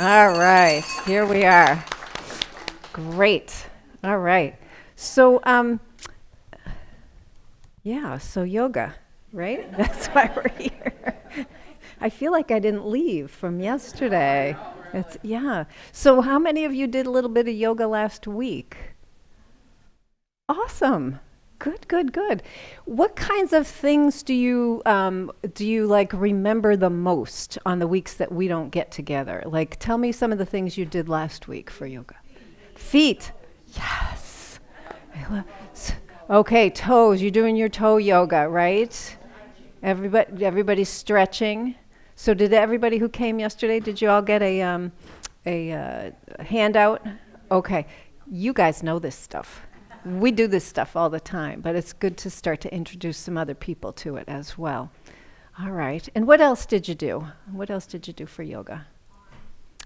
All right, here we are. Great. All right. So, yeah, so yoga, right? That's why we're here. I feel like I didn't leave from yesterday. It's, yeah. So, how many of you did a little bit of yoga last week? Awesome. Good, good, good. What kinds of things do you like remember the most on the weeks that we don't get together? Like, tell me some of the things you did last week for yoga. Feet. Yes. Okay, toes. You're doing your toe yoga, right? Everybody's stretching. So did everybody who came yesterday, did you all get a handout? Okay. You guys know this stuff. We do this stuff all the time, but it's good to start to introduce some other people to it as well. All right. And what else did you do? What else did you do for yoga?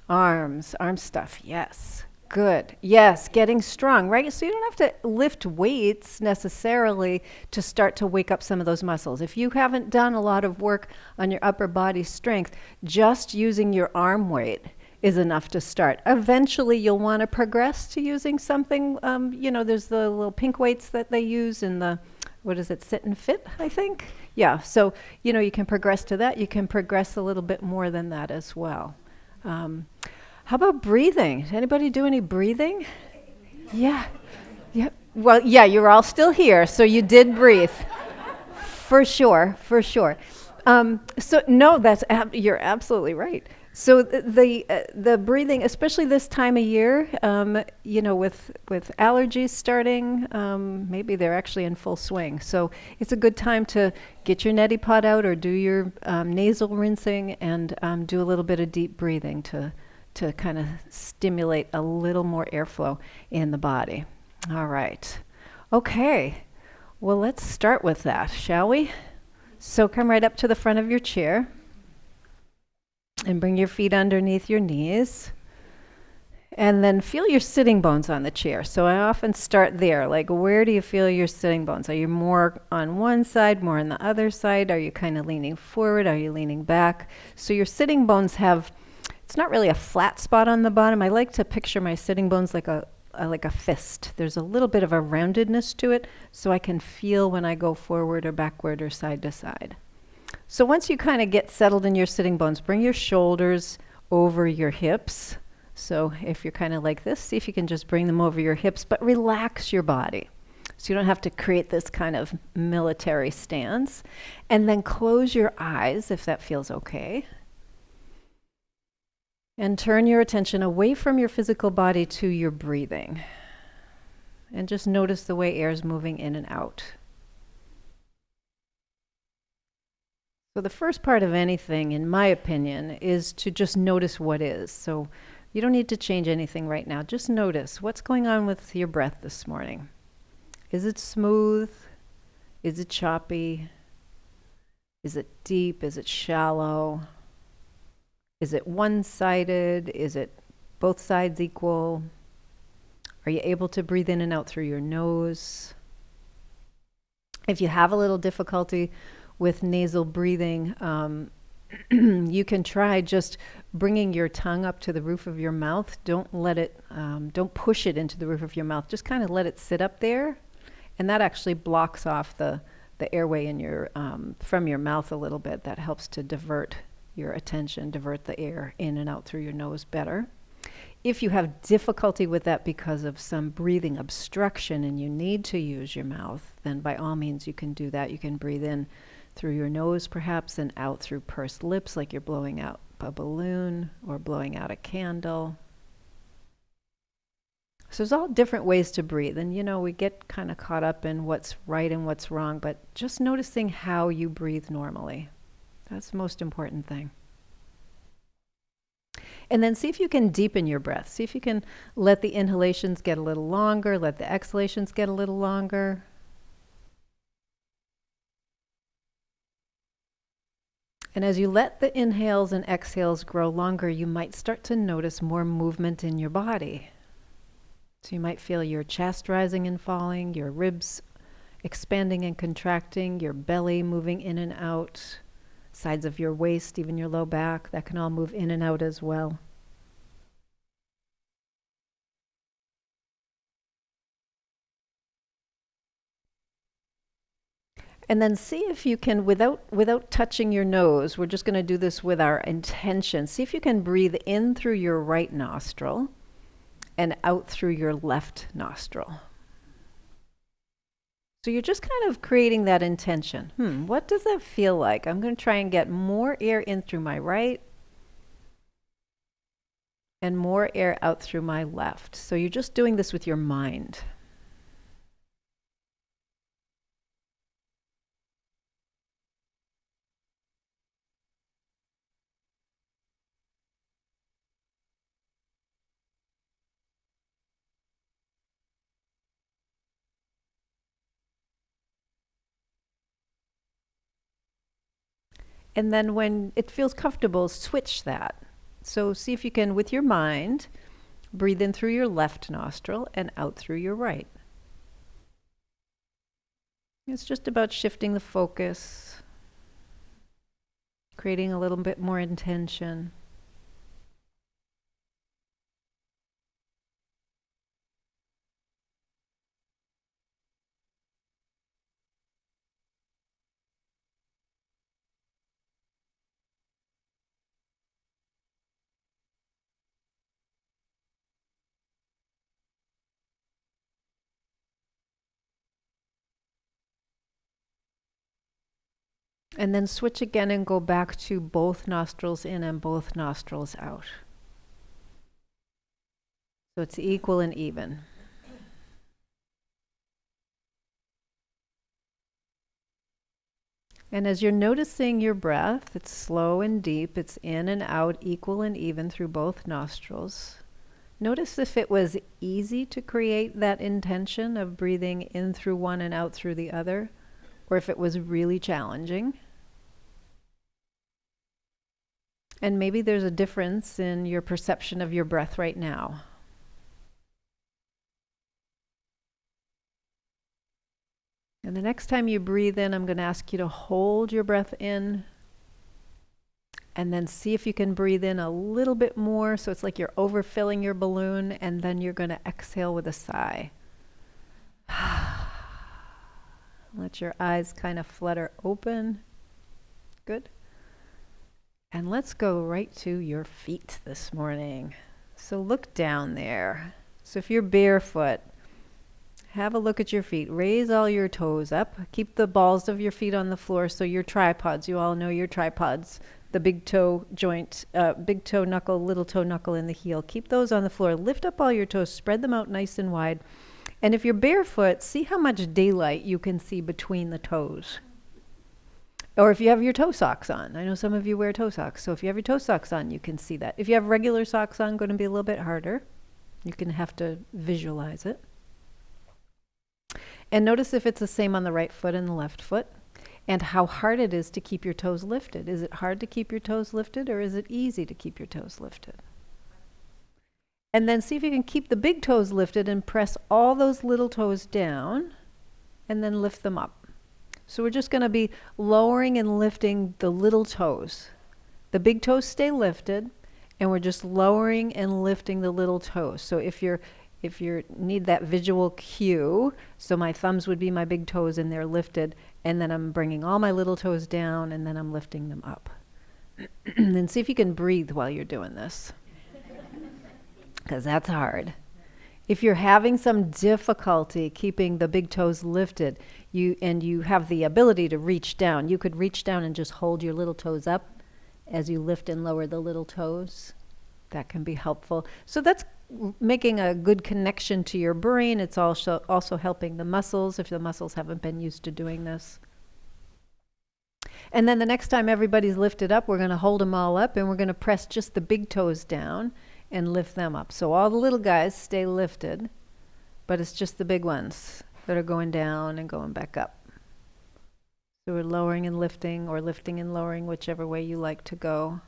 Arm stuff. Yes. Good. Yes, getting strong, right? So you don't have to lift weights necessarily to start to wake up some of those muscles. If you haven't done a lot of work on your upper body strength, just using your arm weight is enough to start. Eventually, you'll want to progress to using something. There's the little pink weights that they use in the, what is it, Sit and Fit, I think? Yeah, so, you can progress to that. You can progress a little bit more than that as well. How about breathing? Does anybody do any breathing? Yeah. Yeah. Well, yeah, you're all still here, so you did breathe. For sure, for sure. So no, you're absolutely right. So the breathing, especially this time of year, with allergies starting, maybe they're actually in full swing. So it's a good time to get your neti pot out or do your nasal rinsing and do a little bit of deep breathing to kind of stimulate a little more airflow in the body. All right. Okay. Well, let's start with that, shall we? So come right up to the front of your chair and bring your feet underneath your knees. And then feel your sitting bones on the chair. So I often start there. Like, where do you feel your sitting bones? Are you more on one side, more on the other side? Are you kind of leaning forward? Are you leaning back? So your sitting bones it's not really a flat spot on the bottom. I like to picture my sitting bones like a fist. There's a little bit of a roundedness to it, so I can feel when I go forward or backward or side to side. So once you kind of get settled in your sitting bones, bring your shoulders over your hips. So if you're kind of like this, see if you can just bring them over your hips, but relax your body. So you don't have to create this kind of military stance. And then close your eyes if that feels okay. And turn your attention away from your physical body to your breathing. And just notice the way air is moving in and out. So the first part of anything, in my opinion, is to just notice what is. So you don't need to change anything right now. Just notice what's going on with your breath this morning. Is it smooth? Is it choppy? Is it deep? Is it shallow? Is it one-sided? Is it both sides equal? Are you able to breathe in and out through your nose? If you have a little difficulty with nasal breathing, you can try just bringing your tongue up to the roof of your mouth. Don't push it into the roof of your mouth. Just kind of let it sit up there, and that actually blocks off the airway from your mouth a little bit. That helps to divert your attention, divert the air in and out through your nose better. If you have difficulty with that because of some breathing obstruction and you need to use your mouth, then by all means you can do that. You can breathe in through your nose perhaps and out through pursed lips like you're blowing out a balloon or blowing out a candle. So there's all different ways to breathe, and we get kind of caught up in what's right and what's wrong, but just noticing how you breathe normally. That's the most important thing. And then see if you can deepen your breath. See if you can let the inhalations get a little longer, let the exhalations get a little longer. And as you let the inhales and exhales grow longer, you might start to notice more movement in your body. So you might feel your chest rising and falling, your ribs expanding and contracting, your belly moving in and out. Sides of your waist, even your low back, that can all move in and out as well. And then see if you can, without touching your nose, we're just going to do this with our intention. See if you can breathe in through your right nostril and out through your left nostril. So you're just kind of creating that intention. What does that feel like? I'm going to try and get more air in through my right and more air out through my left. So you're just doing this with your mind. And then when it feels comfortable, switch that. So see if you can, with your mind, breathe in through your left nostril and out through your right. It's just about shifting the focus, creating a little bit more intention. And then switch again and go back to both nostrils in and both nostrils out. So it's equal and even. And as you're noticing your breath, it's slow and deep, it's in and out, equal and even through both nostrils. Notice if it was easy to create that intention of breathing in through one and out through the other, or if it was really challenging. And maybe there's a difference in your perception of your breath right now. And the next time you breathe in, I'm going to ask you to hold your breath in and then see if you can breathe in a little bit more. So it's like you're overfilling your balloon, and then you're going to exhale with a sigh. Let your eyes kind of flutter open. Good. And let's go right to your feet this morning. So look down there. So if you're barefoot, have a look at your feet. Raise all your toes up. Keep the balls of your feet on the floor. So your tripods, you all know your tripods. The big toe joint, big toe knuckle, little toe knuckle in the heel. Keep those on the floor. Lift up all your toes. Spread them out nice and wide. And if you're barefoot, see how much daylight you can see between the toes. Or if you have your toe socks on. I know some of you wear toe socks. So if you have your toe socks on, you can see that. If you have regular socks on, going to be a little bit harder. You can have to visualize it. And notice if it's the same on the right foot and the left foot, and how hard it is to keep your toes lifted. Is it hard to keep your toes lifted, or is it easy to keep your toes lifted? And then see if you can keep the big toes lifted and press all those little toes down, and then lift them up. So we're just going to be lowering and lifting the little toes. The big toes stay lifted, and we're just lowering and lifting the little toes. So if you need that visual cue, so my thumbs would be my big toes and they're lifted, and then I'm bringing all my little toes down and then I'm lifting them up. And see if you can breathe while you're doing this, because that's hard. If you're having some difficulty keeping the big toes lifted, you have the ability to reach down, you could reach down and just hold your little toes up as you lift and lower the little toes. That can be helpful. So that's making a good connection to your brain. It's also helping the muscles if the muscles haven't been used to doing this. And then the next time everybody's lifted up, we're going to hold them all up and we're going to press just the big toes down and lift them up. So all the little guys stay lifted, but it's just the big ones that are going down and going back up. So we're lowering and lifting, or lifting and lowering, whichever way you like to go.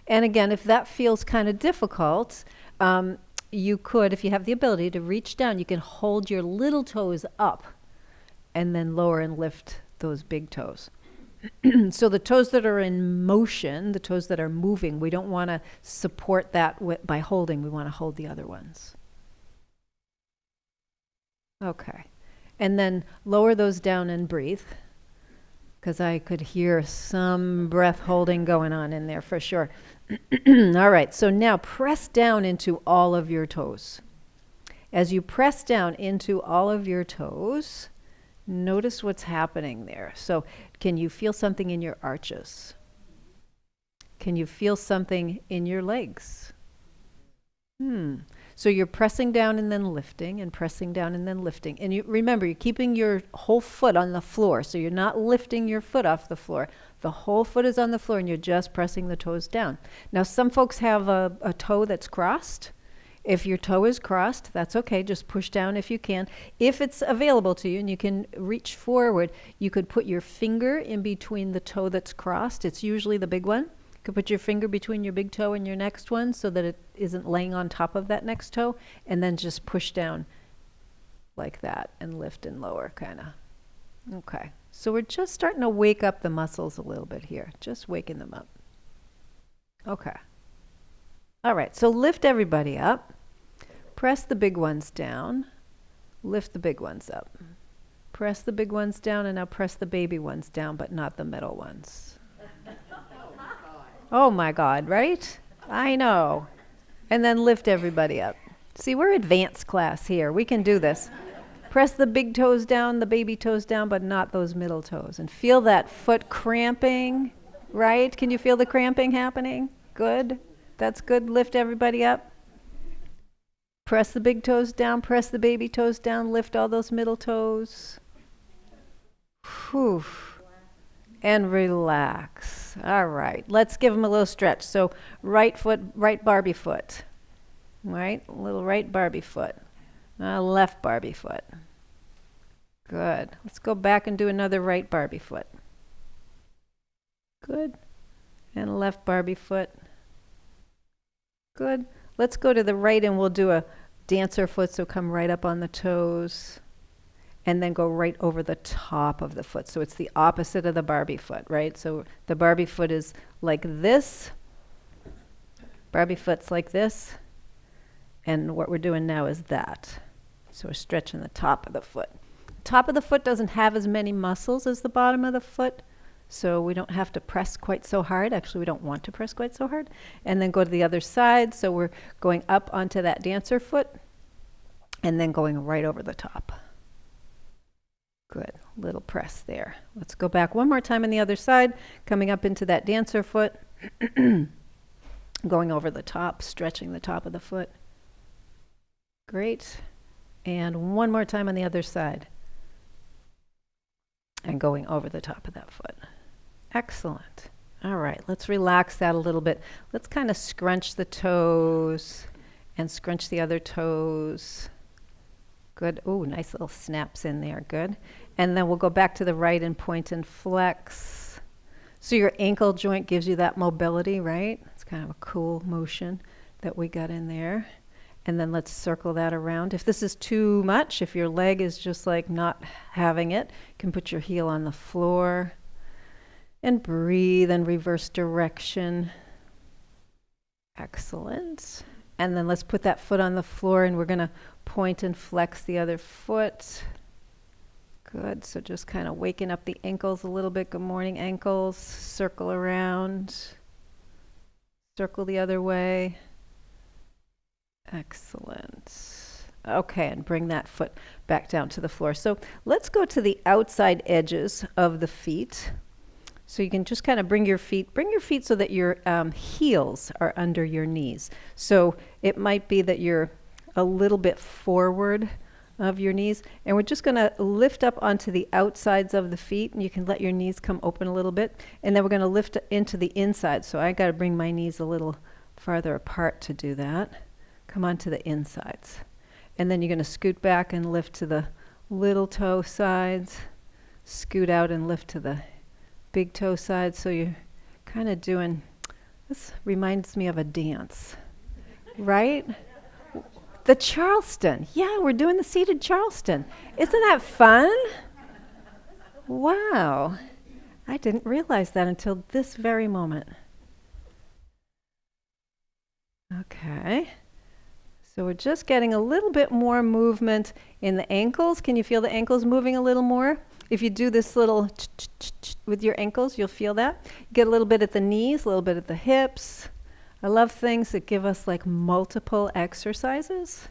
And again, if that feels kind of difficult, you could, if you have the ability to reach down, you can hold your little toes up and then lower and lift those big toes. So the toes that are in motion, the toes that are moving, we don't want to support that by holding. We want to hold the other ones. Okay. And then lower those down and breathe. because I could hear some breath holding going on in there for sure. All right, so now press down into all of your toes. As you press down into all of your toes, notice what's happening there. So can you feel something in your arches? Can you feel something in your legs? So you're pressing down and then lifting and pressing down and then lifting. And you remember, you're keeping your whole foot on the floor. So you're not lifting your foot off the floor. The whole foot is on the floor and you're just pressing the toes down. Now, some folks have a toe that's crossed. If your toe is crossed, that's okay. Just push down if you can. If it's available to you and you can reach forward, you could put your finger in between the toe that's crossed. It's usually the big one. You could put your finger between your big toe and your next one so that it isn't laying on top of that next toe, and then just push down like that and lift and lower, kind of. Okay, so we're just starting to wake up the muscles a little bit here, just waking them up. Okay. All right, so lift everybody up. Press the big ones down. Lift the big ones up. Press the big ones down, and now press the baby ones down, but not the middle ones. Oh my God, right? I know. And then lift everybody up. See, we're advanced class here. We can do this. Press the big toes down, the baby toes down, but not those middle toes. And feel that foot cramping, right? Can you feel the cramping happening? Good. That's good. Lift everybody up. Press the big toes down, press the baby toes down, lift all those middle toes. Whew. And relax. All right, let's give them a little stretch. So right foot, right Barbie foot. Right, a little right Barbie foot. Left Barbie foot. Good. Let's go back and do another right Barbie foot. Good. And left Barbie foot. Good. Let's go to the right and we'll do a dancer foot, so come right up on the toes. And then go right over the top of the foot. So it's the opposite of the Barbie foot, right? So the Barbie foot is like this. Barbie foot's like this. And what we're doing now is that. So we're stretching the top of the foot. Top of the foot doesn't have as many muscles as the bottom of the foot. So we don't have to press quite so hard. Actually, we don't want to press quite so hard. And then go to the other side. So we're going up onto that dancer foot. And then going right over the top. Good, little press there. Let's go back one more time on the other side, coming up into that dancer foot, going over the top, stretching the top of the foot. Great. And one more time on the other side. And going over the top of that foot. Excellent. All right, let's relax that a little bit. Let's kind of scrunch the toes and scrunch the other toes. Good. Oh, nice little snaps in there. Good. And then we'll go back to the right and point and flex. So your ankle joint gives you that mobility, right? It's kind of a cool motion that we got in there. And then let's circle that around. If this is too much, if your leg is just like not having it, you can put your heel on the floor and breathe in reverse direction. Excellent. And then let's put that foot on the floor and we're going to point and flex the other foot. Good. So just kind of waking up the ankles a little bit. Good morning, ankles. Circle around. Circle the other way. Excellent. Okay, and bring that foot back down to the floor. So let's go to the outside edges of the feet. So you can just kind of bring your feet so that your heels are under your knees. So it might be that you're a little bit forward of your knees. And we're just going to lift up onto the outsides of the feet. And you can let your knees come open a little bit. And then we're going to lift into the inside. So I got to bring my knees a little farther apart to do that. Come on to the insides. And then you're going to scoot back and lift to the little toe sides. Scoot out and lift to the big toe sides. So you're kind of doing, this reminds me of a dance, right? The Charleston. Yeah, we're doing the seated Charleston. Isn't that fun? Wow. I didn't realize that until this very moment. Okay. So we're just getting a little bit more movement in the ankles. Can you feel the ankles moving a little more? If you do this little with your ankles, you'll feel that. Get a little bit at the knees, a little bit at the hips. I love things that give us like multiple exercises.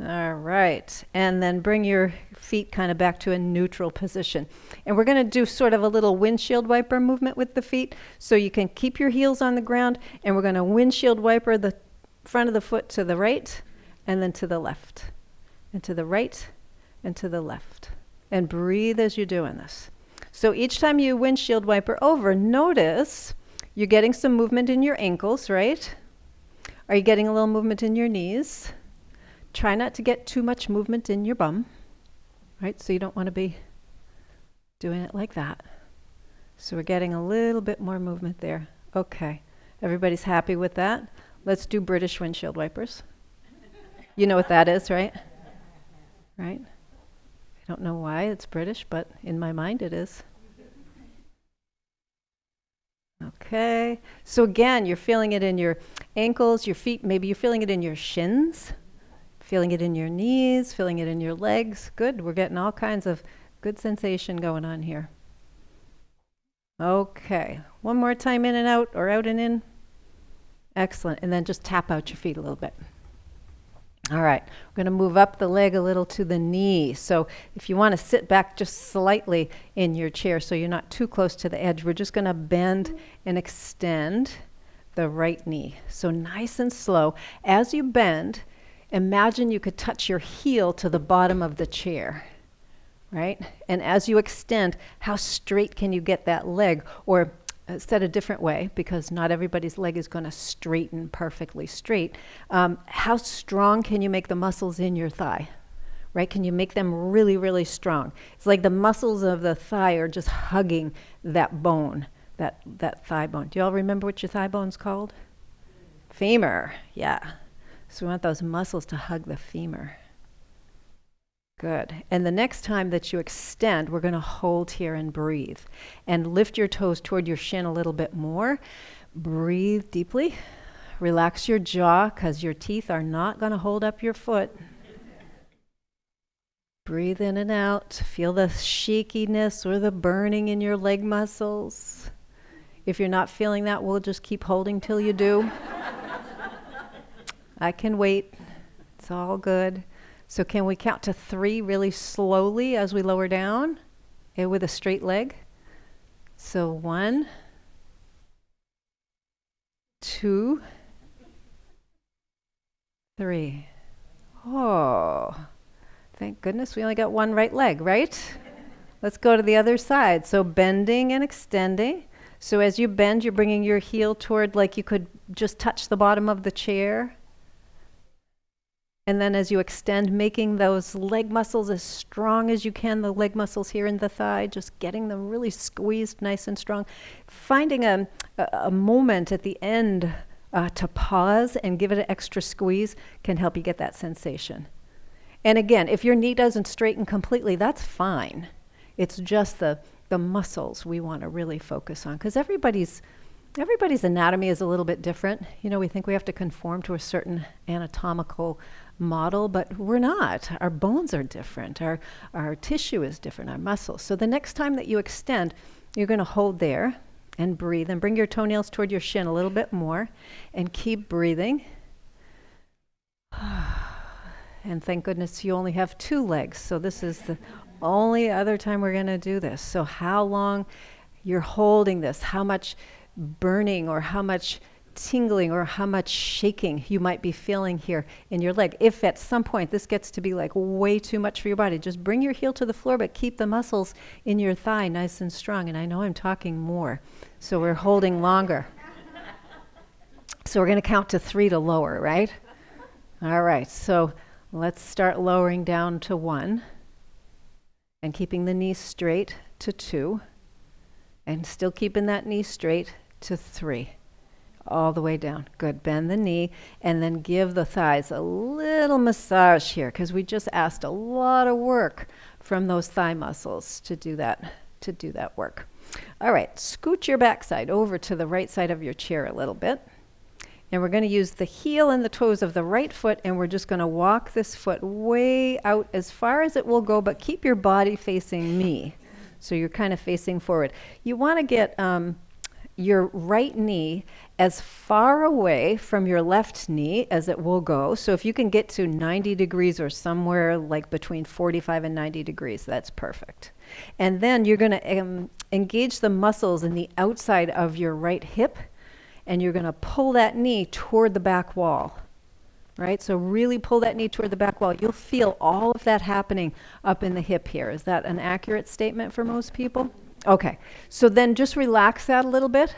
All right, and then bring your feet kind of back to a neutral position. And we're going to do sort of a little windshield wiper movement with the feet, so you can keep your heels on the ground, and we're going to windshield wiper the front of the foot to the right, and then to the left, and to the right, and to the left. And breathe as you're doing this. So each time you windshield wiper over, notice you're getting some movement in your ankles, right? Are you getting a little movement in your knees? Try not to get too much movement in your bum, right? So you don't want to be doing it like that. So we're getting a little bit more movement there. Okay, everybody's happy with that? Let's do British windshield wipers. You know what that is, right? Right? I don't know why it's British, but in my mind it is. Okay, so again, you're feeling it in your ankles, your feet, maybe you're feeling it in your shins. Feeling it in your knees, feeling it in your legs. Good, we're getting all kinds of good sensation going on here. Okay, one more time in and out, or out and in. Excellent, and then just tap out your feet a little bit. All right, we're going to move up the leg a little to the knee. So if you want to sit back just slightly in your chair so you're not too close to the edge, we're just going to bend and extend the right knee. So nice and slow. As you bend, imagine you could touch your heel to the bottom of the chair, right? And as you extend, how straight can you get that leg? Or said a different way, because not everybody's leg is going to straighten perfectly straight. How strong can you make the muscles in your thigh, right? Can you make them really, really strong? It's like the muscles of the thigh are just hugging that bone, that thigh bone. Do you all remember what your thigh bone's called? Femur, yeah. So we want those muscles to hug the femur. Good. And the next time that you extend, we're going to hold here and breathe. And lift your toes toward your shin a little bit more. Breathe deeply. Relax your jaw, because your teeth are not going to hold up your foot. Breathe in and out. Feel the shakiness or the burning in your leg muscles. If you're not feeling that, we'll just keep holding till you do. I can wait. It's all good. So can we count to 3 really slowly as we lower down with a straight leg? So 1, 2, 3. Oh, thank goodness we only got one right leg, right? Let's go to the other side. So bending and extending. So as you bend, you're bringing your heel toward, like you could just touch the bottom of the chair. And then as you extend, making those leg muscles as strong as you can, the leg muscles here in the thigh, just getting them really squeezed nice and strong. Finding a moment at the end to pause and give it an extra squeeze can help you get that sensation. And again, if your knee doesn't straighten completely, that's fine. It's just the muscles we want to really focus on, because everybody's anatomy is a little bit different. You know, we think we have to conform to a certain anatomical model, but we're not. Our bones are different. Our tissue is different, our muscles. So the next time that you extend, you're going to hold there and breathe, and bring your toenails toward your shin a little bit more, and keep breathing. And thank goodness you only have 2 legs, so this is the only other time we're going to do this. So how long you're holding this, how much burning or how much tingling or how much shaking you might be feeling here in your leg. If at some point this gets to be like way too much for your body, just bring your heel to the floor, but keep the muscles in your thigh nice and strong. And I know I'm talking more, so we're holding longer. So we're going to count to 3 to lower, right? All right, so let's start lowering down to 1 and keeping the knee straight to 2 and still keeping that knee straight to 3. All the way down. Good. Bend the knee and then give the thighs a little massage here, because we just asked a lot of work from those thigh muscles to do that work. All right, scoot your backside over to the right side of your chair a little bit, And we're going to use the heel and the toes of the right foot, and we're just going to walk this foot way out as far as it will go, but keep your body facing me. So you're kind of facing forward. You want to get your right knee as far away from your left knee as it will go. So if you can get to 90 degrees or somewhere like between 45 and 90 degrees, that's perfect. And then you're going to engage the muscles in the outside of your right hip, and you're going to pull that knee toward the back wall. Right? So really pull that knee toward the back wall. You'll feel all of that happening up in the hip here. Is that an accurate statement for most people? Okay. So then just relax that a little bit.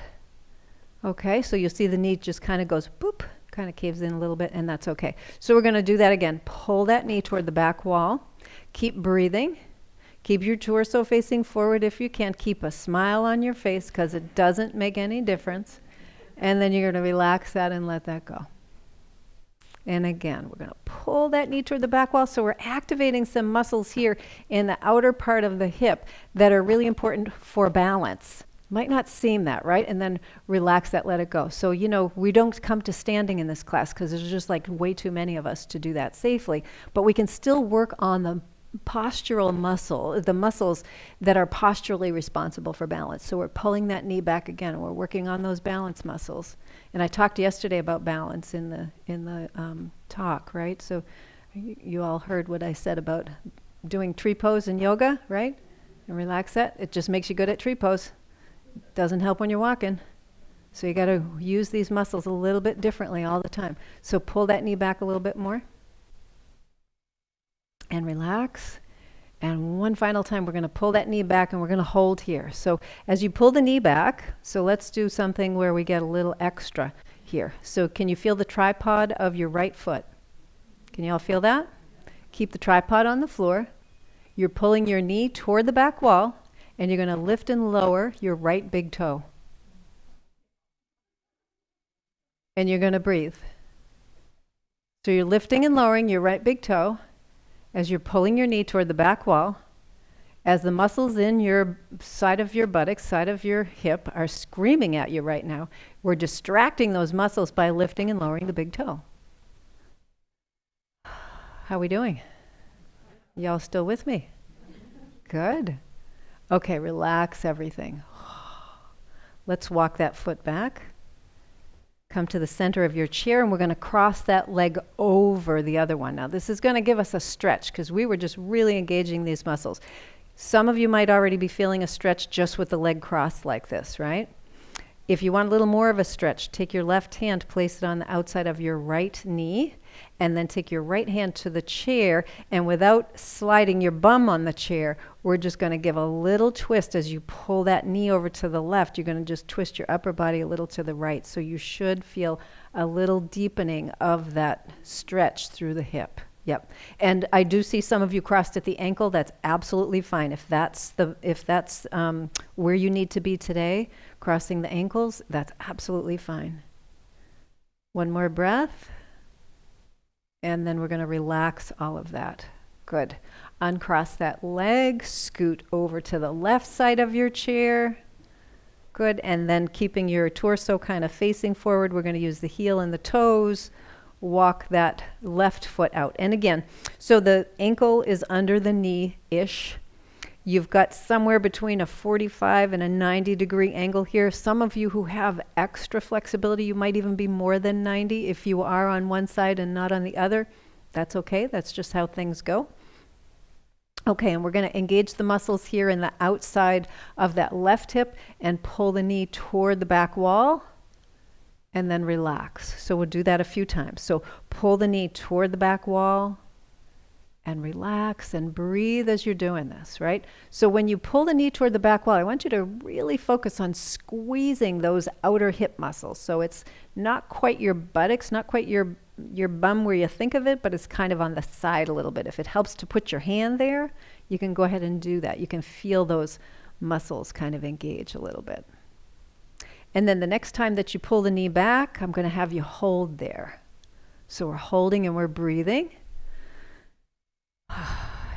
Okay. So you'll see the knee just kind of goes boop, kind of caves in a little bit, and that's okay. So we're going to do that again. Pull that knee toward the back wall. Keep breathing. Keep your torso facing forward if you can. Keep a smile on your face because it doesn't make any difference. And then you're going to relax that and let that go. And again, we're going to pull that knee toward the back wall. So we're activating some muscles here in the outer part of the hip that are really important for balance. Might not seem that, right? And then relax that, let it go. So, we don't come to standing in this class because there's just like way too many of us to do that safely. But we can still work on the postural muscle, the muscles that are posturally responsible for balance. So we're pulling that knee back again. We're working on those balance muscles. And I talked yesterday about balance in the talk, right? So you all heard what I said about doing tree pose in yoga, right? And relax that. It just makes you good at tree pose. Doesn't help when you're walking. So you got to use these muscles a little bit differently all the time. So pull that knee back a little bit more. And relax. And one final time, we're going to pull that knee back and we're going to hold here. So as you pull the knee back, so let's do something where we get a little extra here. So can you feel the tripod of your right foot? Can you all feel that? Keep the tripod on the floor. You're pulling your knee toward the back wall, and you're going to lift and lower your right big toe. And you're going to breathe. So you're lifting and lowering your right big toe as you're pulling your knee toward the back wall, as the muscles in your side of your buttocks, side of your hip are screaming at you right now. We're distracting those muscles by lifting and lowering the big toe. How are we doing? Y'all still with me? Good. Okay, relax everything. Let's walk that foot back. Come to the center of your chair, and we're going to cross that leg over the other one. Now, this is going to give us a stretch because we were just really engaging these muscles. Some of you might already be feeling a stretch just with the leg crossed like this, right? If you want a little more of a stretch, take your left hand, place it on the outside of your right knee, and then take your right hand to the chair, and without sliding your bum on the chair, we're just going to give a little twist as you pull that knee over to the left. You're going to just twist your upper body a little to the right, so you should feel a little deepening of that stretch through the hip. Yep. And I do see some of you crossed at the ankle. That's absolutely fine. If that's where you need to be today, crossing the ankles, that's absolutely fine. One more breath. And then we're going to relax all of that. Good. Uncross that leg, scoot over to the left side of your chair. Good. And then keeping your torso kind of facing forward, we're going to use the heel and the toes. Walk that left foot out. And again, so the ankle is under the knee-ish. You've got somewhere between a 45 and a 90 degree angle here. Some of you who have extra flexibility, you might even be more than 90 if you are on one side and not on the other. That's okay. That's just how things go. Okay, and we're going to engage the muscles here in the outside of that left hip and pull the knee toward the back wall. And then relax. So we'll do that a few times. So pull the knee toward the back wall and relax and breathe as you're doing this, right? So when you pull the knee toward the back wall, I want you to really focus on squeezing those outer hip muscles. So it's not quite your buttocks, not quite your bum where you think of it, but it's kind of on the side a little bit. If it helps to put your hand there, you can go ahead and do that. You can feel those muscles kind of engage a little bit. And then the next time that you pull the knee back, I'm going to have you hold there. So we're holding and we're breathing.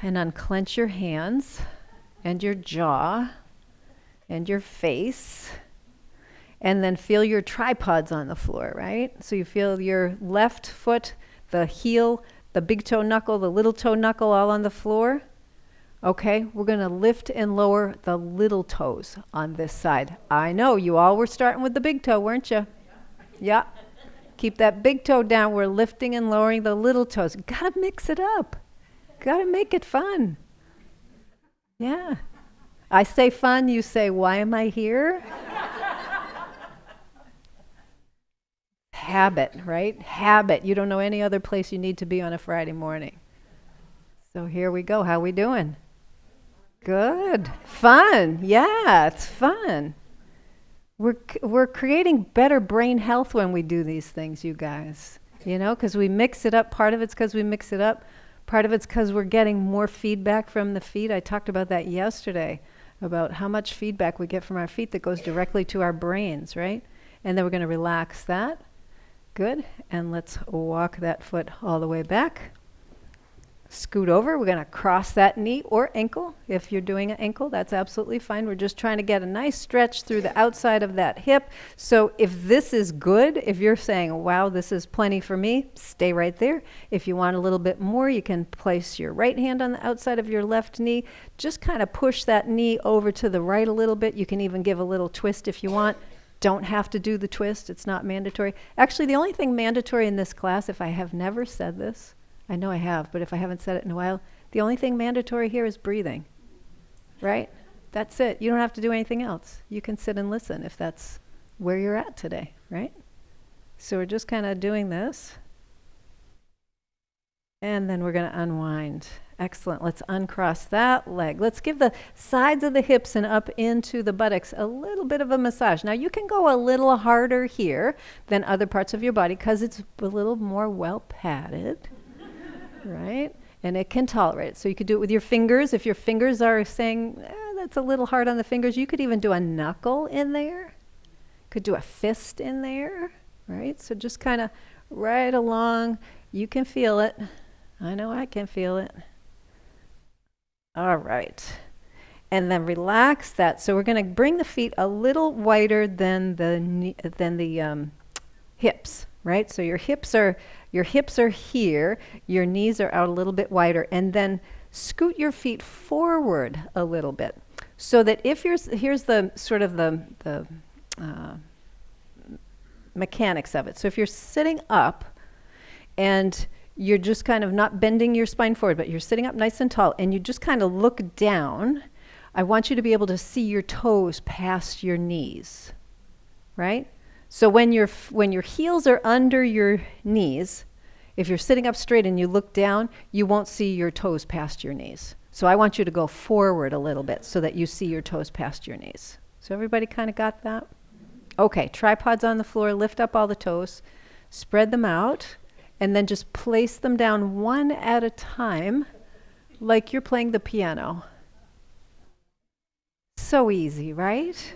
And unclench your hands and your jaw and your face. And then feel your tripods on the floor, right? So you feel your left foot, the heel, the big toe knuckle, the little toe knuckle all on the floor. Okay, we're going to lift and lower the little toes on this side. I know you all were starting with the big toe, weren't you? Yeah. Keep that big toe down. We're lifting and lowering the little toes. Got to mix it up. Got to make it fun. Yeah. I say fun, you say, why am I here? Habit, right? Habit. You don't know any other place you need to be on a Friday morning. So here we go. How we doing? Good. Fun. Yeah, it's fun. We're creating better brain health when we do these things, you guys. You know, because we mix it up. Part of it's because we mix it up. Part of it's because we're getting more feedback from the feet. I talked about that yesterday, about how much feedback we get from our feet that goes directly to our brains, right? And then we're going to relax that. Good. And let's walk that foot all the way back. Scoot over. We're going to cross that knee or ankle. If you're doing an ankle, that's absolutely fine. We're just trying to get a nice stretch through the outside of that hip. So if this is good, if you're saying, wow, this is plenty for me, stay right there. If you want a little bit more, you can place your right hand on the outside of your left knee. Just kind of push that knee over to the right a little bit. You can even give a little twist if you want. Don't have to do the twist. It's not mandatory. Actually, the only thing mandatory in this class, if I have never said this, I know I have, but if I haven't said it in a while, the only thing mandatory here is breathing, right? That's it. You don't have to do anything else. You can sit and listen if that's where you're at today, right? So we're just kind of doing this. And then we're going to unwind. Excellent. Let's uncross that leg. Let's give the sides of the hips and up into the buttocks a little bit of a massage. Now you can go a little harder here than other parts of your body because it's a little more well padded, right? And it can tolerate it. So you could do it with your fingers. If your fingers are saying, that's a little hard on the fingers, you could even do a knuckle in there. Could do a fist in there, right? So just kind of right along. You can feel it. I know I can feel it. All right. And then relax that. So we're going to bring the feet a little wider than the hips, right? So your hips are here, your knees are out a little bit wider, and then scoot your feet forward a little bit. So that if here's the sort of the mechanics of it. So if you're sitting up and you're just kind of not bending your spine forward, but you're sitting up nice and tall, and you just kind of look down, I want you to be able to see your toes past your knees, right? So when your heels are under your knees, if you're sitting up straight and you look down, you won't see your toes past your knees. So I want you to go forward a little bit so that you see your toes past your knees. So everybody kind of got that? Okay, tripods on the floor, lift up all the toes, spread them out, and then just place them down one at a time, like you're playing the piano. So easy, right?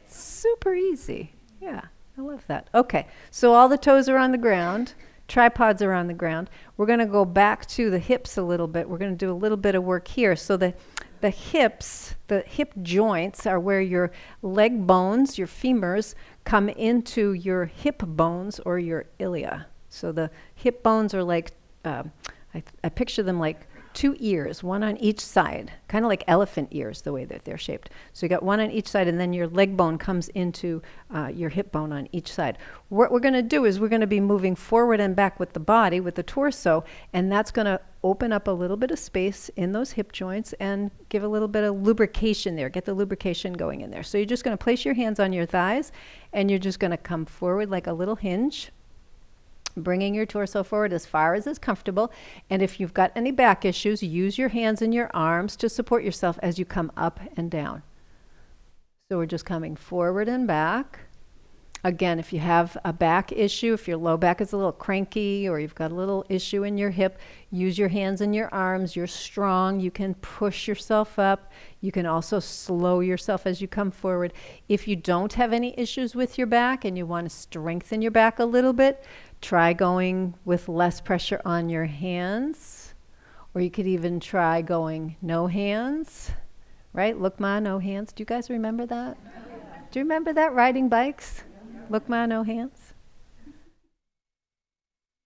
Super easy. Yeah, I love that. Okay, so all the toes are on the ground. Tripods are on the ground. We're going to go back to the hips a little bit. We're going to do a little bit of work here. So the hips, the hip joints are where your leg bones, your femurs, come into your hip bones or your ilia. So the hip bones are like, I picture them like two ears, one on each side, kind of like elephant ears, the way that they're shaped. So you got one on each side, and then your leg bone comes into your hip bone on each side. What we're going to do is we're going to be moving forward and back with the body, with the torso, and that's going to open up a little bit of space in those hip joints and give a little bit of lubrication there, get the lubrication going in there. So you're just going to place your hands on your thighs, and you're just going to come forward like a little hinge, bringing your torso forward as far as is comfortable. And if you've got any back issues, use your hands and your arms to support yourself as you come up and down. So we're just coming forward and back. Again, if you have a back issue, if your low back is a little cranky or you've got a little issue in your hip, use your hands and your arms. You're strong. You can push yourself up. You can also slow yourself as you come forward. If you don't have any issues with your back and you want to strengthen your back a little bit, try going with less pressure on your hands, or you could even try going no hands, right? Look, ma, no hands. Do you guys remember that? Do you remember that, riding bikes? Look, ma, no hands?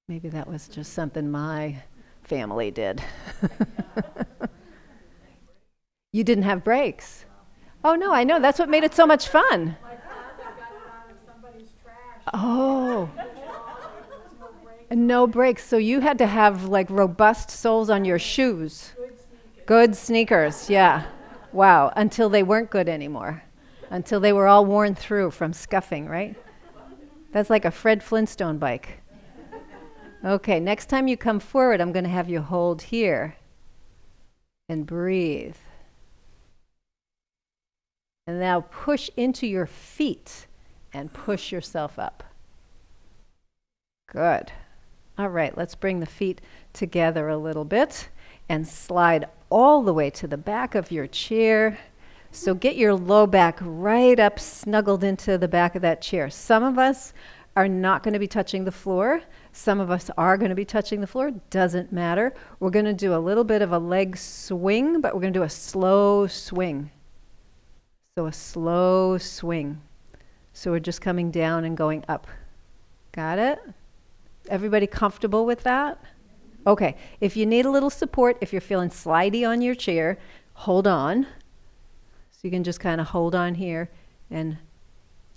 Maybe that was just something my family did. You didn't have brakes. Oh, no, I know. That's what made it so much fun. Oh. No brakes. So you had to have like robust soles on your shoes. Good sneakers, yeah. Wow, until they weren't good anymore. Until they were all worn through from scuffing, right? That's like a Fred Flintstone bike. Okay, next time you come forward, I'm going to have you hold here and breathe. And now push into your feet and push yourself up. Good. All right, let's bring the feet together a little bit and slide all the way to the back of your chair. So get your low back right up, snuggled into the back of that chair. Some of us are not going to be touching the floor. Some of us are going to be touching the floor. Doesn't matter. We're going to do a little bit of a leg swing, but we're going to do a slow swing. So a slow swing. So we're just coming down and going up. Got it? Everybody comfortable with that? Okay. If you need a little support, if you're feeling slidey on your chair, hold on. So you can just kind of hold on here and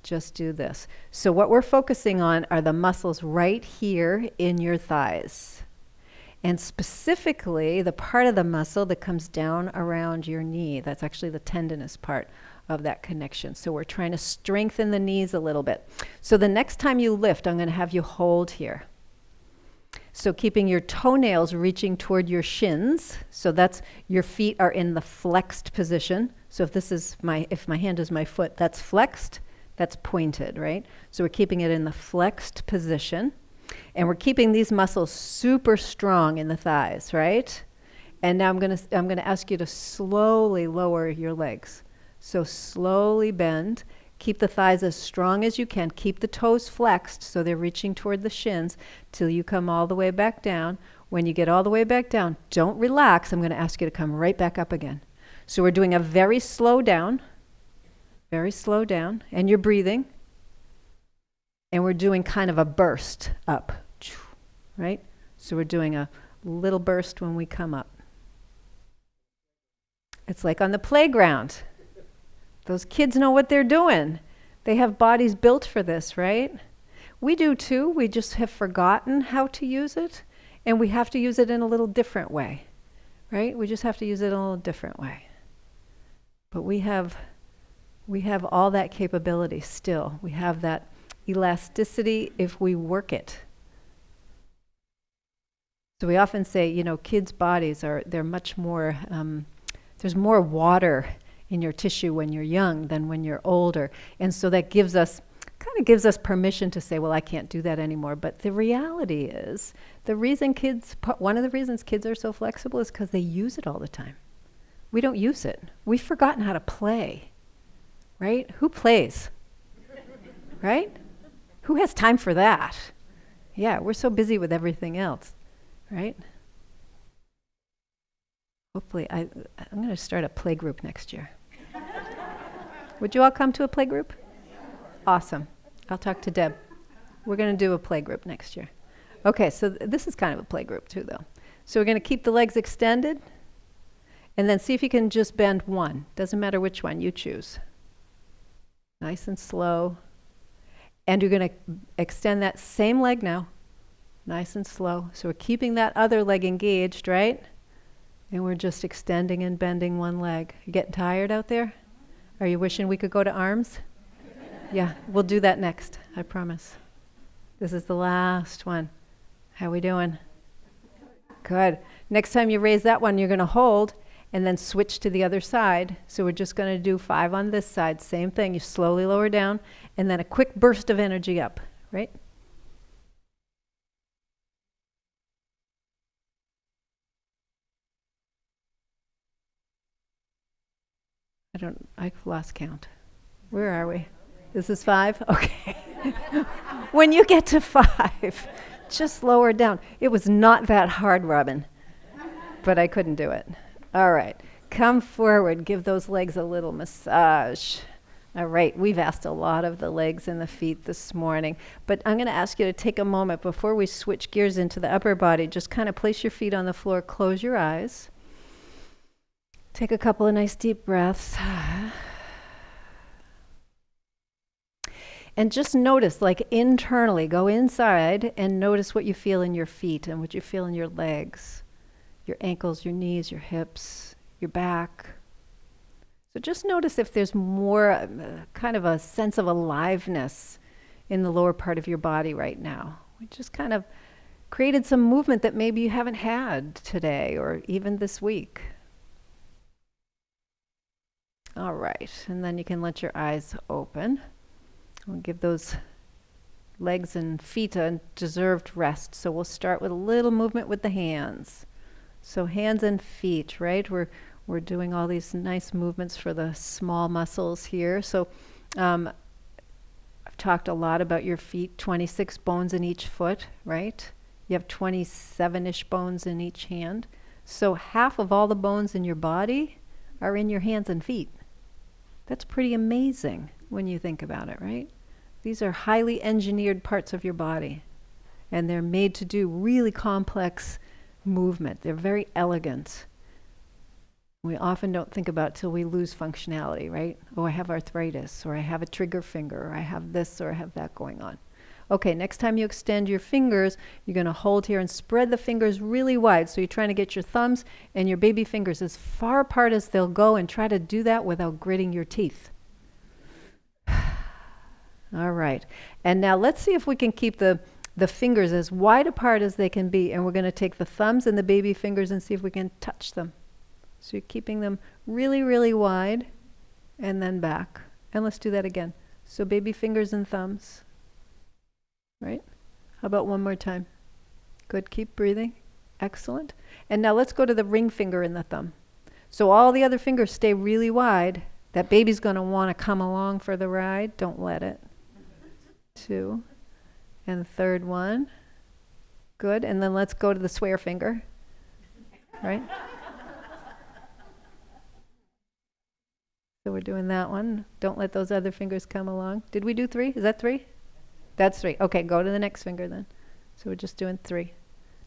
just do this. So what we're focusing on are the muscles right here in your thighs. And specifically, the part of the muscle that comes down around your knee. That's actually the tendinous part of that connection. So we're trying to strengthen the knees a little bit. So the next time you lift, I'm going to have you hold here. So keeping your toenails reaching toward your shins. So that's, your feet are in the flexed position. So if my hand is my foot, that's flexed, that's pointed, right? So we're keeping it in the flexed position. And we're keeping these muscles super strong in the thighs, right? And now I'm going to ask you to slowly lower your legs. So slowly bend. Keep the thighs as strong as you can. Keep the toes flexed so they're reaching toward the shins till you come all the way back down. When you get all the way back down, don't relax. I'm going to ask you to come right back up again. So we're doing a very slow down, and you're breathing. And we're doing kind of a burst up, right? So we're doing a little burst when we come up. It's like on the playground. Those kids know what they're doing. They have bodies built for this, right? We do too. We just have forgotten how to use it, and we have to use it in a little different way, right? We just have to use it in a little different way. But we have all that capability still. We have that elasticity if we work it. So we often say, kids' bodies they're much more, there's more water in your tissue when you're young than when you're older. And so that gives us permission to say, well, I can't do that anymore. But the reality is, one of the reasons kids are so flexible is because they use it all the time. We don't use it. We've forgotten how to play, right? Who plays, right? Who has time for that? Yeah, we're so busy with everything else, right? Hopefully, I'm going to start a play group next year. Would you all come to a play group? Awesome. I'll talk to Deb. We're going to do a play group next year. Okay, so this is kind of a play group too, though. So we're going to keep the legs extended, and then see if you can just bend one. Doesn't matter which one, you choose. Nice and slow. And you're going to extend that same leg now, nice and slow. So we're keeping that other leg engaged, right? And we're just extending and bending one leg. You getting tired out there? Are you wishing we could go to arms? Yeah, we'll do that next, I promise. This is the last one. How we doing? Good. Next time you raise that one, you're going to hold and then switch to the other side. So we're just going to do 5 on this side. Same thing. You slowly lower down and then a quick burst of energy up, right? I've lost count. Where are we? This is 5? Okay. When you get to 5, just lower down. It was not that hard, Robin, but I couldn't do it. All right. Come forward. Give those legs a little massage. All right, we've asked a lot of the legs and the feet this morning, but I'm going to ask you to take a moment before we switch gears into the upper body. Just kind of place your feet on the floor, close your eyes. Take a couple of nice deep breaths. And just notice, like internally, go inside and notice what you feel in your feet and what you feel in your legs, your ankles, your knees, your hips, your back. So just notice if there's more kind of a sense of aliveness in the lower part of your body right now. We just kind of created some movement that maybe you haven't had today or even this week. All right, and then you can let your eyes open. We'll give those legs and feet a deserved rest. So we'll start with a little movement with the hands. So hands and feet, right? We're doing all these nice movements for the small muscles here. So I've talked a lot about your feet, 26 bones in each foot, right? You have 27-ish bones in each hand. So half of all the bones in your body are in your hands and feet. That's pretty amazing when you think about it, right? These are highly engineered parts of your body, and they're made to do really complex movement. They're very elegant. We often don't think about it till we lose functionality, right? Oh, I have arthritis, or I have a trigger finger, or I have this, or I have that going on. Okay, next time you extend your fingers, you're going to hold here and spread the fingers really wide. So you're trying to get your thumbs and your baby fingers as far apart as they'll go, and try to do that without gritting your teeth. All right. And now let's see if we can keep the fingers as wide apart as they can be. And we're going to take the thumbs and the baby fingers and see if we can touch them. So you're keeping them really, really wide and then back. And let's do that again. So baby fingers and thumbs. Right? How about one more time? Good. Keep breathing. Excellent. And now let's go to the ring finger and the thumb. So all the other fingers stay really wide. That baby's going to want to come along for the ride. Don't let it. 2. And the third one. Good. And then let's go to the swear finger. Right? So we're doing that one. Don't let those other fingers come along. Did we do 3? Is that 3? That's 3. Okay, go to the next finger then. So we're just doing 3.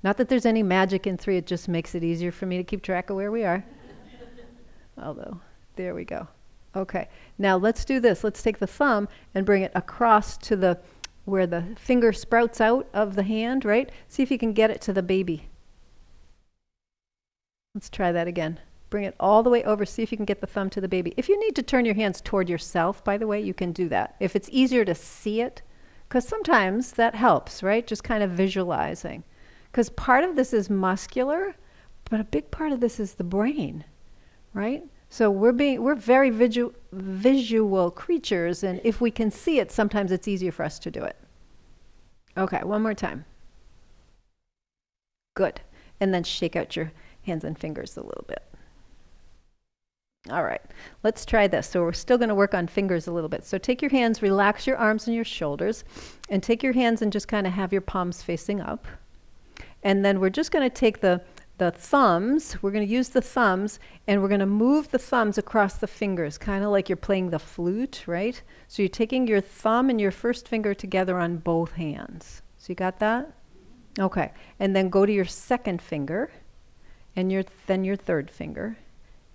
Not that there's any magic in 3, it just makes it easier for me to keep track of where we are. Although, there we go. Okay, now let's do this. Let's take the thumb and bring it across to where the finger sprouts out of the hand, right? See if you can get it to the baby. Let's try that again. Bring it all the way over. See if you can get the thumb to the baby. If you need to turn your hands toward yourself, by the way, you can do that. If it's easier to see it, because sometimes that helps, right? Just kind of visualizing. Because part of this is muscular, but a big part of this is the brain, right? So we're very visual creatures, and if we can see it, sometimes it's easier for us to do it. Okay, one more time. Good. And then shake out your hands and fingers a little bit. All right, let's try this. So we're still going to work on fingers a little bit. So take your hands, relax your arms and your shoulders, and take your hands and just kind of have your palms facing up. And then we're just going to take the thumbs, we're going to use the thumbs, and we're going to move the thumbs across the fingers, kind of like you're playing the flute, right? So you're taking your thumb and your first finger together on both hands. So you got that? Okay, and then go to your second finger, and then your third finger,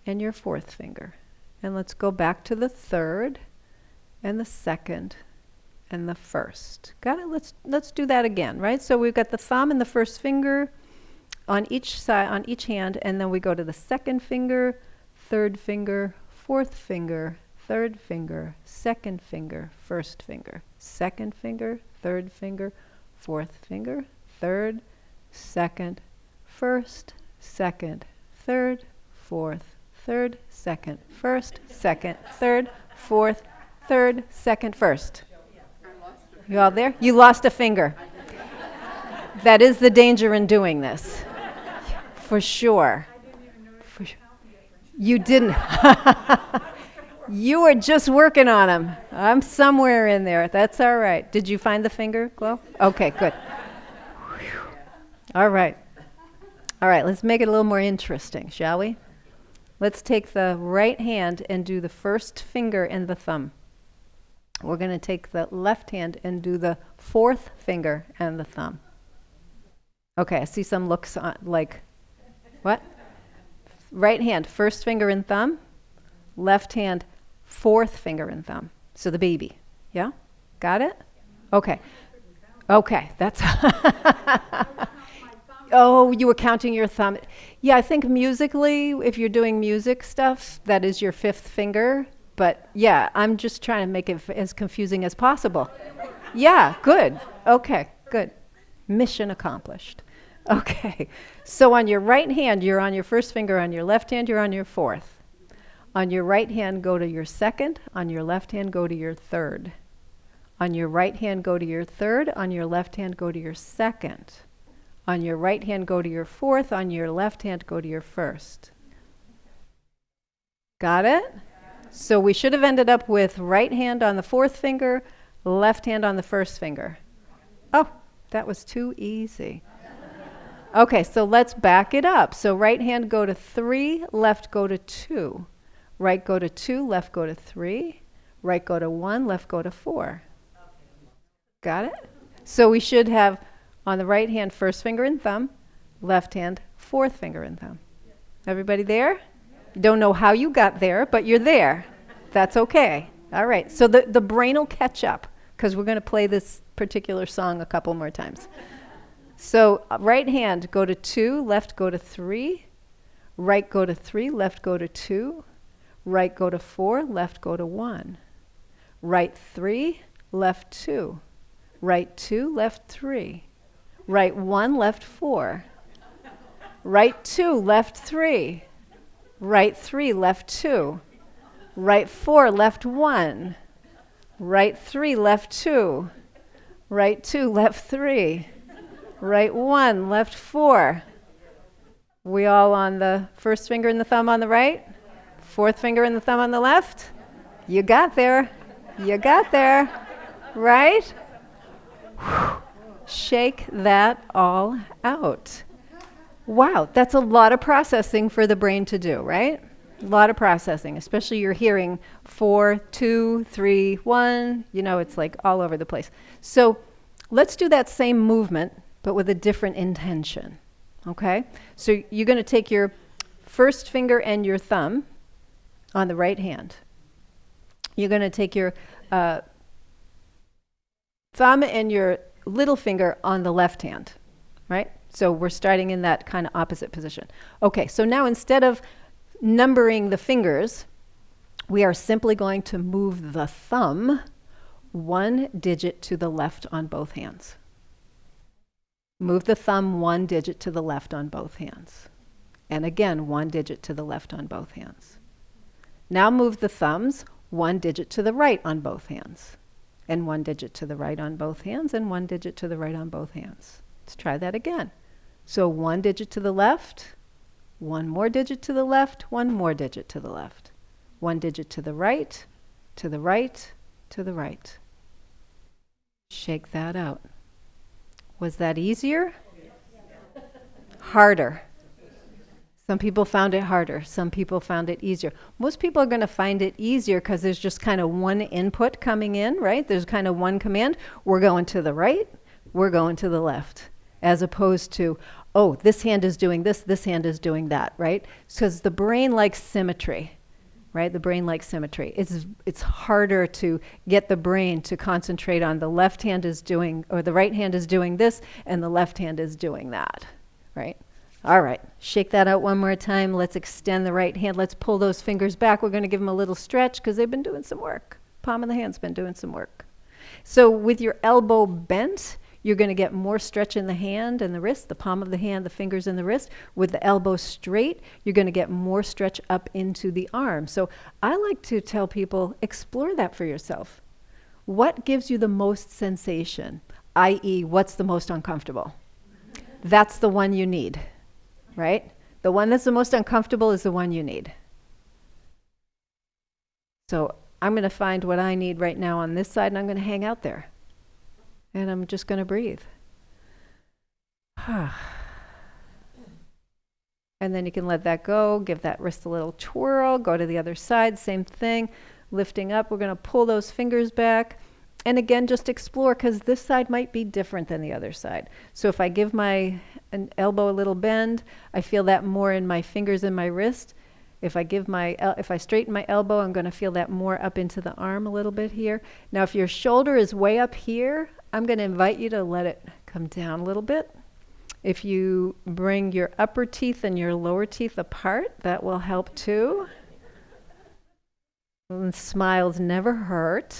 and your fourth finger. And let's go back to the third, and the second, and the first. Got it? Let's do that again, right? So we've got the thumb and the first finger on each side, on each hand, and then we go to the second finger, third finger, fourth finger, third finger, second finger, first finger, second finger, third finger, fourth finger, third, second, first, second, third, fourth, third, second, first, second, third, fourth, third, second, first. You all there? You lost a finger. That is the danger in doing this. For sure. You didn't. You were just working on them. I'm somewhere in there. That's all right. Did you find the finger, Glo? Okay, good. All right. All right, let's make it a little more interesting, shall we? Let's take the right hand and do the first finger and the thumb. We're going to take the left hand and do the fourth finger and the thumb. Okay, I see some looks on, like, what? Right hand, first finger and thumb. Left hand, fourth finger and thumb. So the baby. Yeah? Got it? Okay. Okay, that's. Oh, you were counting your thumb. Yeah, I think musically, if you're doing music stuff, that is your fifth finger. But yeah, I'm just trying to make it as confusing as possible. Yeah, good. Okay, good. Mission accomplished. Okay, so on your right hand, you're on your first finger. On your left hand, you're on your fourth. On your right hand, go to your second. On your left hand, go to your third. On your right hand, go to your third. On your left hand, go to your second. On your right hand, go to your fourth. On your left hand, go to your first. Got it? So we should have ended up with right hand on the fourth finger, left hand on the first finger. Oh, that was too easy. Okay, so let's back it up. So right hand go to 3, left go to 2. Right go to 2, left go to 3. Right go to 1, left go to 4. Got it? So we should have on the right hand first finger and thumb, left hand fourth finger and thumb. Everybody there? Don't know how you got there, but you're there. That's okay. All right. So the brain will catch up because we're going to play this particular song a couple more times. So right hand, go to 2, left go to 3. Right go to 3, left go to 2. Right go to 4, left go to 1. Right 3, left 2. Right 2, left 3. Right 1, left 4. Right 2, left 3. Right 3, left 2. Right 4, left 1. Right 3, left 2. Right 2, left 3. Right 1, left 4. We all on the first finger and the thumb on the right? Fourth finger and the thumb on the left? You got there. You got there. Right? Shake that all out. Wow, that's a lot of processing for the brain to do, right? A lot of processing, especially you're hearing 4, 2, 3, 1. You know, it's like all over the place. So let's do that same movement, but with a different intention, okay? So you're going to take your first finger and your thumb on the right hand. You're going to take your thumb and your little finger on the left hand, right? So we're starting in that kind of opposite position. Okay, so now instead of numbering the fingers, we are simply going to move the thumb 1 digit to the left on both hands. Move the thumb 1 digit to the left on both hands. And again, 1 digit to the left on both hands. Now move the thumbs 1 digit to the right on both hands. And 1 digit to the right on both hands, and 1 digit to the right on both hands. Let's try that again. So 1 digit to the left, 1 more digit to the left, 1 more digit to the left. 1 digit to the right, to the right, to the right. Shake that out. Was that easier? Harder. Some people found it harder. Some people found it easier. Most people are going to find it easier because there's just kind of one input coming in, right? There's kind of one command. We're going to the right. We're going to the left. As opposed to, oh, this hand is doing this hand is doing that, right? Because the brain likes symmetry, right? The brain likes symmetry. It's harder to get the brain to concentrate on the left hand is doing, or the right hand is doing this, and the left hand is doing that, right? All right, shake that out one more time. Let's extend the right hand. Let's pull those fingers back. We're going to give them a little stretch because they've been doing some work. Palm of the hand's been doing some work. So with your elbow bent, you're going to get more stretch in the hand and the wrist, the palm of the hand, the fingers and the wrist. With the elbow straight, you're going to get more stretch up into the arm. So I like to tell people, explore that for yourself. What gives you the most sensation? I.e., what's the most uncomfortable? That's the one you need, right? The one that's the most uncomfortable is the one you need. So I'm going to find what I need right now on this side, and I'm going to hang out there. And I'm just going to breathe. And then you can let that go, give that wrist a little twirl, go to the other side, same thing. lifting up. We're going to pull those fingers back. And again, just explore, because this side might be different than the other side. So if I give my an elbow a little bend, I feel that more in my fingers and my wrist. If I straighten my elbow, I'm going to feel that more up into the arm a little bit here. Now, if your shoulder is way up here, I'm going to invite you to let it come down a little bit. If you bring your upper teeth and your lower teeth apart, that will help too. And smiles never hurt,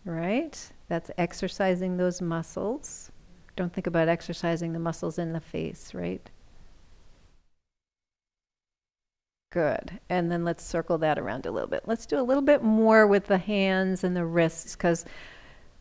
right? That's exercising those muscles. Don't think about exercising the muscles in the face, right? Good. And then let's circle that around a little bit. Let's do a little bit more with the hands and the wrists, because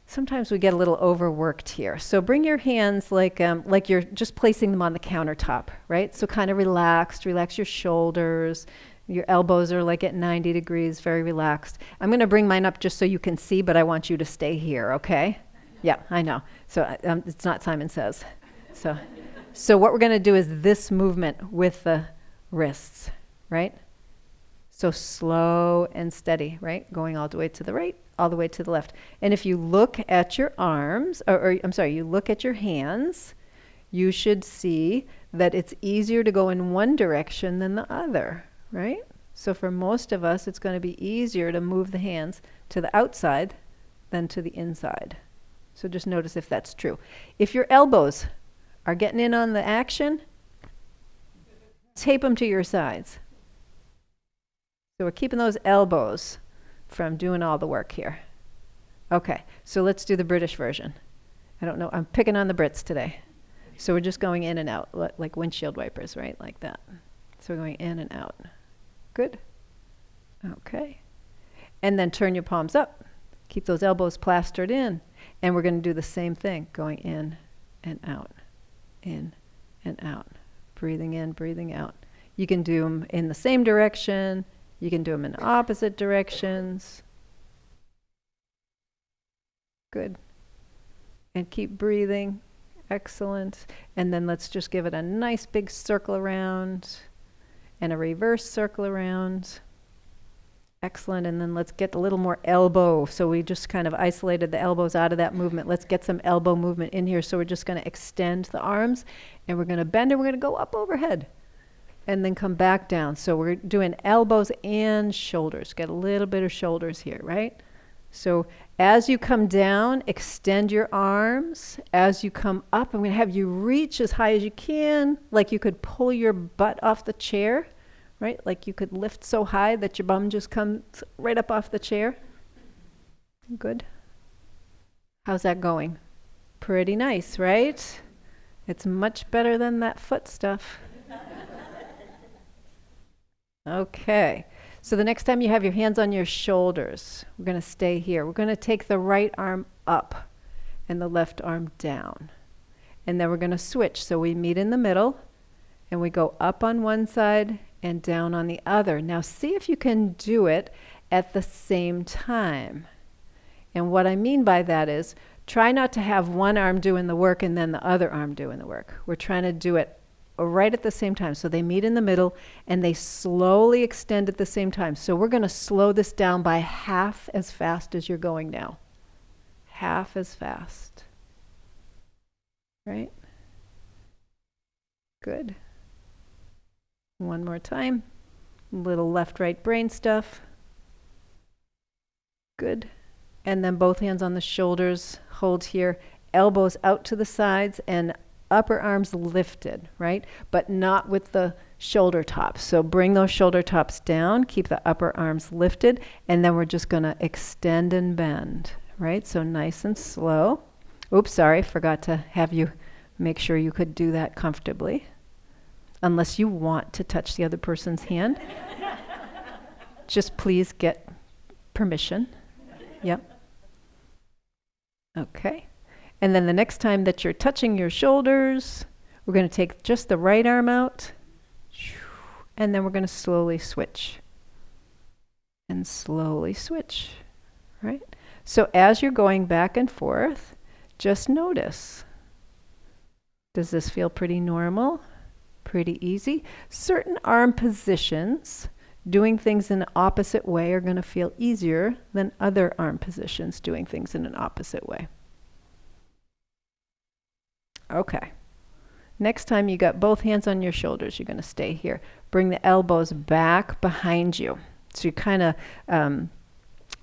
sometimes we get a little overworked here. So bring your hands like you're just placing them on the countertop, right? So kind of relaxed, relax your shoulders. Your elbows are like at 90 degrees, very relaxed. I'm going to bring mine up just so you can see, but I want you to stay here, okay? Yeah, I know. So it's not Simon Says. So what we're going to do is this movement with the wrists, right? So slow and steady, right? Going all the way to the right, all the way to the left. And if you look at your arms, you look at your hands, you should see that it's easier to go in one direction than the other, right? So for most of us, it's going to be easier to move the hands to the outside than to the inside. So just notice if that's true. If your elbows are getting in on the action, tape them to your sides. So we're keeping those elbows from doing all the work here. Okay, so let's do the British version. I don't know, I'm picking on the Brits today. So we're just going in and out, like windshield wipers, right? Like that. So we're going in and out. Good. Okay. And then turn your palms up. Keep those elbows plastered in. And we're going to do the same thing, going in and out, in and out. Breathing in, breathing out. You can do them in the same direction. You can do them in opposite directions. Good. And keep breathing. Excellent. And then let's just give it a nice big circle around and a reverse circle around. Excellent. And then let's get a little more elbow. So we just kind of isolated the elbows out of that movement. Let's get some elbow movement in here. So we're just going to extend the arms and we're going to bend and we're going to go up overhead and then come back down. So we're doing elbows and shoulders. Get a little bit of shoulders here, right? So as you come down, extend your arms. As you come up, I'm going to have you reach as high as you can, like you could pull your butt off the chair, right? Like you could lift so high that your bum just comes right up off the chair. Good. How's that going? Pretty nice, right? It's much better than that foot stuff. Okay. So the next time you have your hands on your shoulders, we're going to stay here. We're going to take the right arm up and the left arm down. And then we're going to switch. So we meet in the middle and we go up on one side and down on the other. Now see if you can do it at the same time. And what I mean by that is try not to have one arm doing the work and then the other arm doing the work. We're trying to do it right at the same time. So they meet in the middle and they slowly extend at the same time. So we're going to slow this down by half as fast as you're going now. Half as fast. Right? Good. One more time. Little left-right brain stuff. Good. And then both hands on the shoulders. Hold here. Elbows out to the sides and upper arms lifted, right? But not with the shoulder tops. So bring those shoulder tops down, keep the upper arms lifted, and then we're just going to extend and bend, right? So nice and slow. Oops, sorry, forgot to have you make sure you could do that comfortably. Unless you want to touch the other person's hand. Just please get permission. Yep. Okay. And then the next time that you're touching your shoulders, we're going to take just the right arm out, and then we're going to slowly switch. And slowly switch, right? So as you're going back and forth, just notice. Does this feel pretty normal? Pretty easy? Certain arm positions doing things in an opposite way are going to feel easier than other arm positions doing things in an opposite way. Okay. Next time you got both hands on your shoulders, you're going to stay here. Bring the elbows back behind you. So you're kind of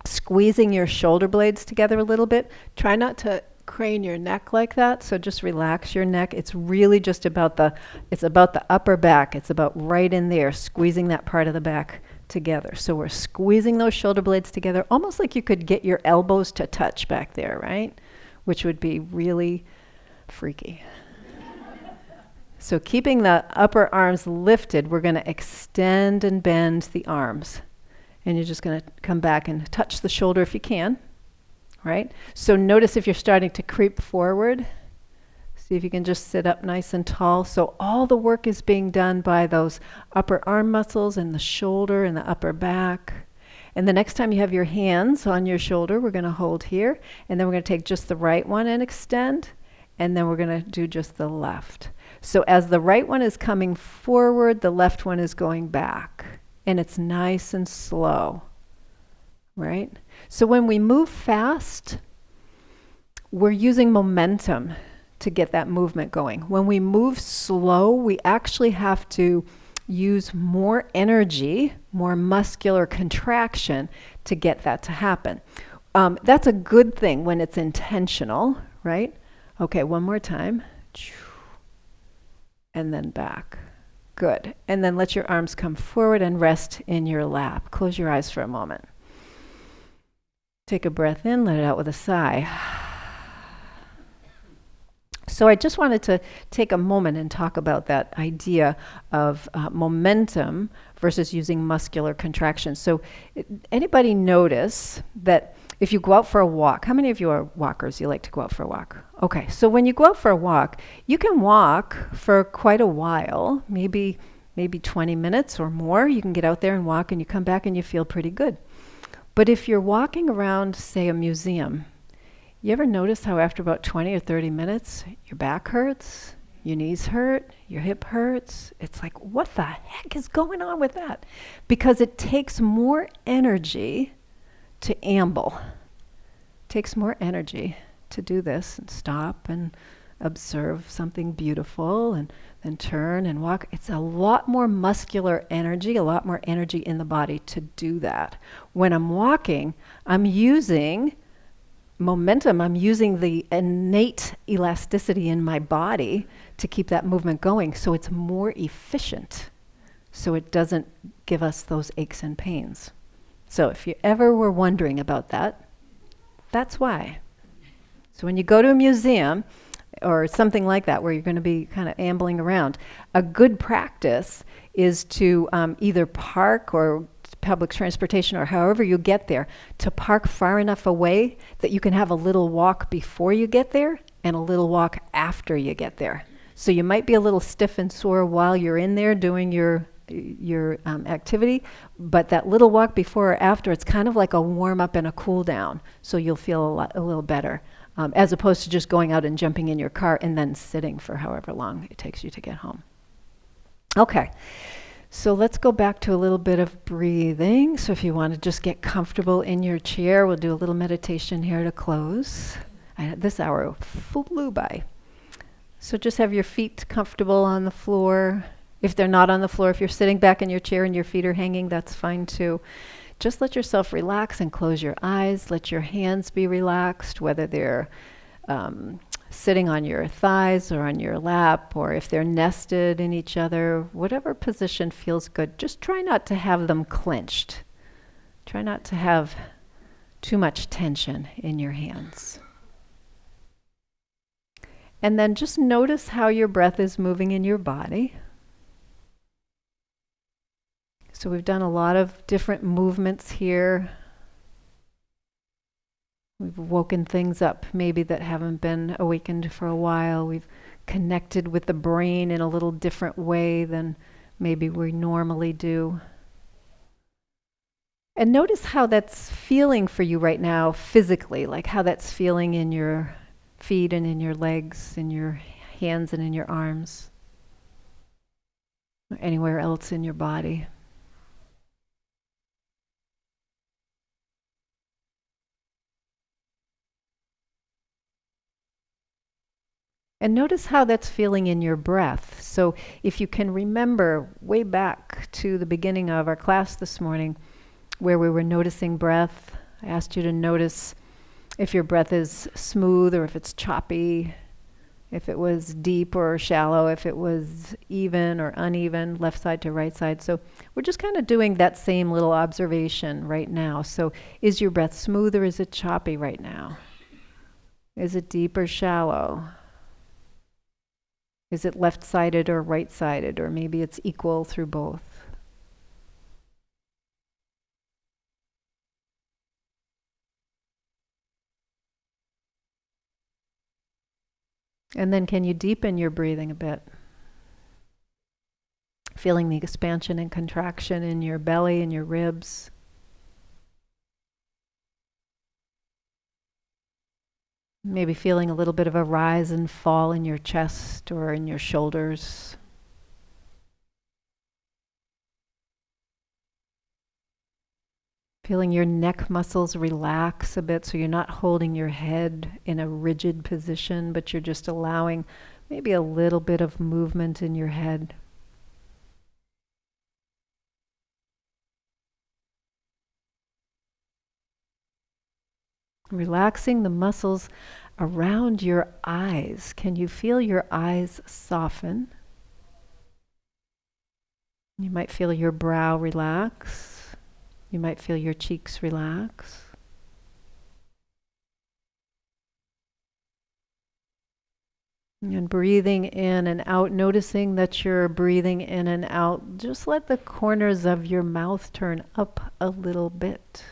squeezing your shoulder blades together a little bit. Try not to crane your neck like that, so just relax your neck. It's really just about the upper back. It's about right in there, squeezing that part of the back together. So we're squeezing those shoulder blades together, almost like you could get your elbows to touch back there, right? Which would be really freaky. So keeping the upper arms lifted, we're going to extend and bend the arms. And you're just going to come back and touch the shoulder if you can, right? So notice if you're starting to creep forward. See if you can just sit up nice and tall. So all the work is being done by those upper arm muscles and the shoulder and the upper back. And the next time you have your hands on your shoulder, we're going to hold here. And then we're going to take just the right one and extend. And then we're going to do just the left. So as the right one is coming forward, the left one is going back. And it's nice and slow, right? So when we move fast, we're using momentum to get that movement going. When we move slow, we actually have to use more energy, more muscular contraction to get that to happen. That's a good thing when it's intentional, right? Okay, one more time. And then back. Good. And then let your arms come forward and rest in your lap. Close your eyes for a moment. Take a breath in, let it out with a sigh. So I just wanted to take a moment and talk about that idea of momentum versus using muscular contraction. So anybody notice that if you go out for a walk, how many of you are walkers? You like to go out for a walk? Okay, so when you go out for a walk, you can walk for quite a while, maybe 20 minutes or more. You can get out there and walk and you come back and you feel pretty good. But if you're walking around, say, a museum, you ever notice how after about 20 or 30 minutes, your back hurts, your knees hurt, your hip hurts? It's like, what the heck is going on with that? Because it takes more energy to amble. It takes more energy to do this and stop and observe something beautiful and then turn and walk. It's a lot more muscular energy, a lot more energy in the body to do that. When I'm walking, I'm using momentum. I'm using the innate elasticity in my body to keep that movement going, so it's more efficient. So it doesn't give us those aches and pains. So if you ever were wondering about that, that's why. So when you go to a museum or something like that where you're going to be kind of ambling around, a good practice is to either park or public transportation or however you get there, to park far enough away that you can have a little walk before you get there and a little walk after you get there. So you might be a little stiff and sore while you're in there doing your activity, but that little walk before or after, it's kind of like a warm up and a cool down, so you'll feel a little better, as opposed to just going out and jumping in your car and then sitting for however long it takes you to get home. Okay, so let's go back to a little bit of breathing. So if you want to just get comfortable in your chair, we'll do a little meditation here to close. This hour flew by. So just have your feet comfortable on the floor. If they're not on the floor, if you're sitting back in your chair and your feet are hanging, that's fine too. Just let yourself relax and close your eyes. Let your hands be relaxed, whether they're sitting on your thighs or on your lap, or if they're nested in each other, whatever position feels good. Just try not to have them clenched. Try not to have too much tension in your hands. And then just notice how your breath is moving in your body. So we've done a lot of different movements here. We've woken things up maybe that haven't been awakened for a while. We've connected with the brain in a little different way than maybe we normally do. And notice how that's feeling for you right now physically, like how that's feeling in your feet and in your legs, in your hands and in your arms, or anywhere else in your body. And notice how that's feeling in your breath. So if you can remember way back to the beginning of our class this morning where we were noticing breath, I asked you to notice if your breath is smooth or if it's choppy, if it was deep or shallow, if it was even or uneven, left side to right side. So we're just kind of doing that same little observation right now. So is your breath smooth or is it choppy right now? Is it deep or shallow? Is it left-sided or right-sided, or maybe it's equal through both? And then can you deepen your breathing a bit? Feeling the expansion and contraction in your belly and your ribs. Maybe feeling a little bit of a rise and fall in your chest or in your shoulders. Feeling your neck muscles relax a bit so you're not holding your head in a rigid position, but you're just allowing maybe a little bit of movement in your head. Relaxing the muscles around your eyes. Can you feel your eyes soften? You might feel your brow relax. You might feel your cheeks relax. And breathing in and out, noticing that you're breathing in and out. Just let the corners of your mouth turn up a little bit.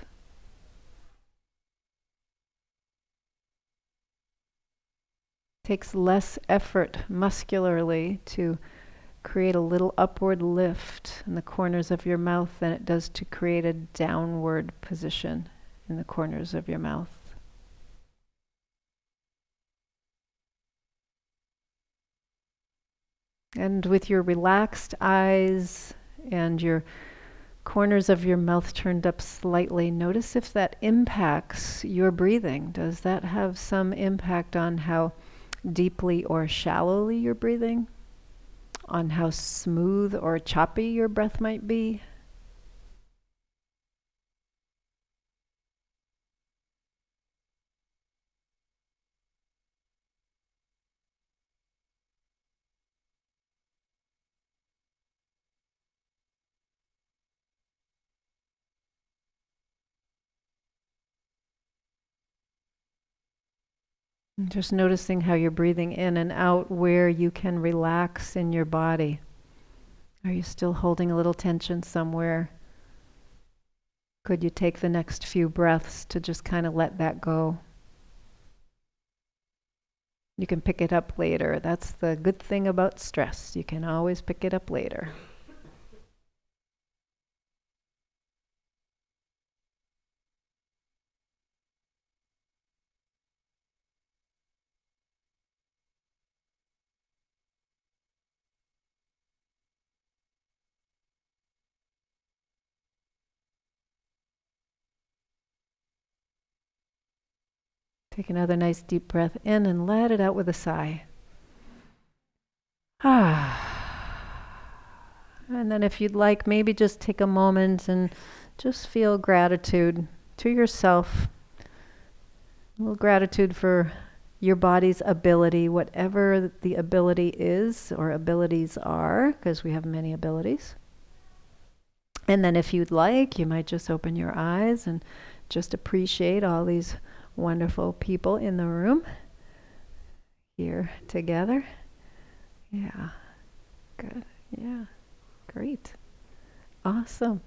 Takes less effort muscularly to create a little upward lift in the corners of your mouth than it does to create a downward position in the corners of your mouth. And with your relaxed eyes and your corners of your mouth turned up slightly, notice if that impacts your breathing. Does that have some impact on how deeply or shallowly you're breathing? On how smooth or choppy your breath might be? And just noticing how you're breathing in and out, where you can relax in your body. Are you still holding a little tension somewhere? Could you take the next few breaths to just kind of let that go? You can pick it up later. That's the good thing about stress. You can always pick it up later. Take another nice deep breath in and let it out with a sigh. And then if you'd like, maybe just take a moment and just feel gratitude to yourself. A little gratitude for your body's ability, whatever the ability is or abilities are, because we have many abilities. And then if you'd like, you might just open your eyes and just appreciate all these wonderful people in the room here together. Yeah, good. Yeah, great. Awesome.